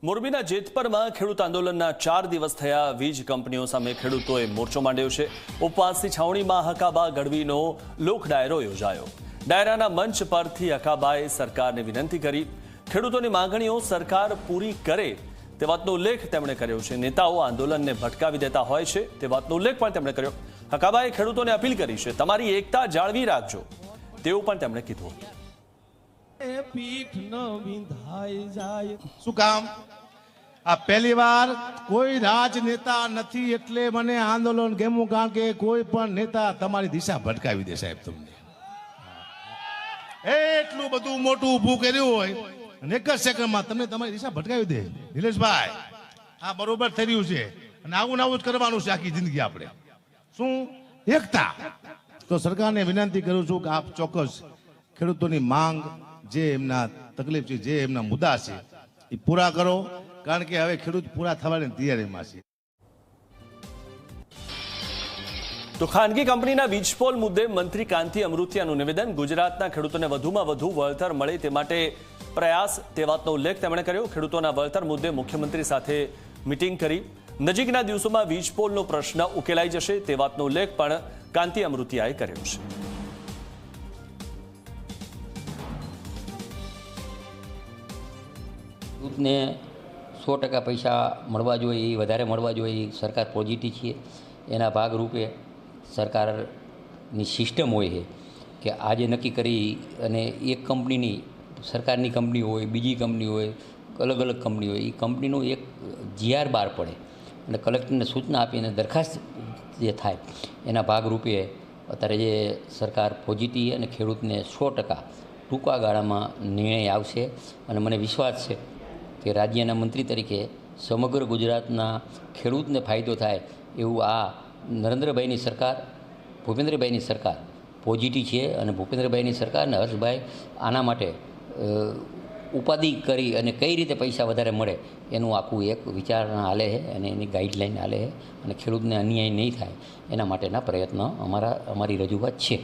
મોરબીના જેતપરમાં ખેડૂત આંદોલનના 4 દિવસ થયા। વીજ કંપનીઓ સામે ખેડૂતોએ મોરચો માંડ્યો છે। ઉપવાસની છાવણીમાં હકાબા ગઢવીનો લોક ડાયરો યોજાયો। ડાયરાના મંચ પરથી હકાબાએ સરકારને વિનંતી કરી ખેડૂતોની માંગણીઓ સરકાર પૂરી કરે તે વાતનો ઉલ્લેખ તેમણે કર્યો છે। નેતાઓ આંદોલનને ભટકાવી દેતા હોય છે તે વાતનો ઉલ્લેખ પણ તેમણે કર્યો। હકાબાએ ખેડૂતોને અપીલ કરી છે તમારી એકતા જાળવી રાખજો તેવું પણ તેમણે કીધું। પીઠ ન વિંધાઈ જાય શું કામ આ પહેલી વાર કોઈ રાજનેતા નથી એટલે મને આંદોલન ગમ્યું કારણ કે કોઈ પણ નેતા તમારી દિશા ભટકાવી દે સાહેબ તમને એટલું બધું મોટું ઊભું કર્યું હોય અને એક જ સેકન્ડમાં તમને તમારી દિશા ભટકાવી દે। નિલેશભાઈ આ બરોબર થઈ રહ્યું છે અને આવું જ કરવાનું છે આખી જિંદગી આપણે શું એકતા। તો સરકારને વિનંતી કરું છું કે આપ ચોક્કસ ખેડૂતોની માંગ જે એમના તકલીફ છે જે એમના મુદ્દા છે એ પૂરા કરો કારણ કે હવે ખેડૂત પૂરા થવાની તૈયારીમાં છે। તો ખાનગી કંપનીના વીજપોલ મુદ્દે મંત્રી કાંતિ અમૃતિયાનું નિવેદન। ગુજરાતના ખેડૂતોને વધુમાં વધુ વળતર મળે તે માટે પ્રયાસ તે વાતનો ઉલ્લેખ તેમણે કર્યો। ખેડૂતોના વળતર મુદ્દે મુખ્યમંત્રી સાથે મિટિંગ કરી નજીકના દિવસોમાં વીજપોલનો પ્રશ્ન ઉકેલાઈ જશે તે વાતનો ઉલ્લેખ પણ કાંતિ અમૃતિયાએ કર્યો છે। ખેડૂતને 100% પૈસા મળવા જોઈએ એ વધારે મળવા જોઈએ સરકાર પોઝિટિવ છે। એના ભાગરૂપે સરકારની સિસ્ટમ હોય છે કે આજે નક્કી કરી અને એક કંપનીની સરકારની કંપની હોય બીજી કંપની હોય અલગ અલગ કંપની હોય એ કંપનીનું એક GR બહાર પડે અને કલેક્ટરને સૂચના આપીને દરખાસ્ત જે થાય એના ભાગરૂપે અત્યારે જે સરકાર પોઝિટિવ અને ખેડૂતને 100% ટૂંકા ગાળામાં નિર્ણય આવશે અને મને વિશ્વાસ છે કે રાજ્યના મંત્રી તરીકે સમગ્ર ગુજરાતના ખેડૂતને ફાયદો થાય એવું આ નરેન્દ્રભાઈની સરકાર ભૂપેન્દ્રભાઈની સરકાર પોઝિટિવ છે અને ભૂપેન્દ્રભાઈની સરકાર અને હર્ષભાઈ આના માટે ઉપાધિ કરી અને કઈ રીતે પૈસા વધારે મળે એનું આખું એક વિચારણા હાલે છે અને એની ગાઈડલાઈન હાલે છે અને ખેડૂતને અન્યાય નહીં થાય એના માટેના પ્રયત્ન અમારી રજૂઆત છે।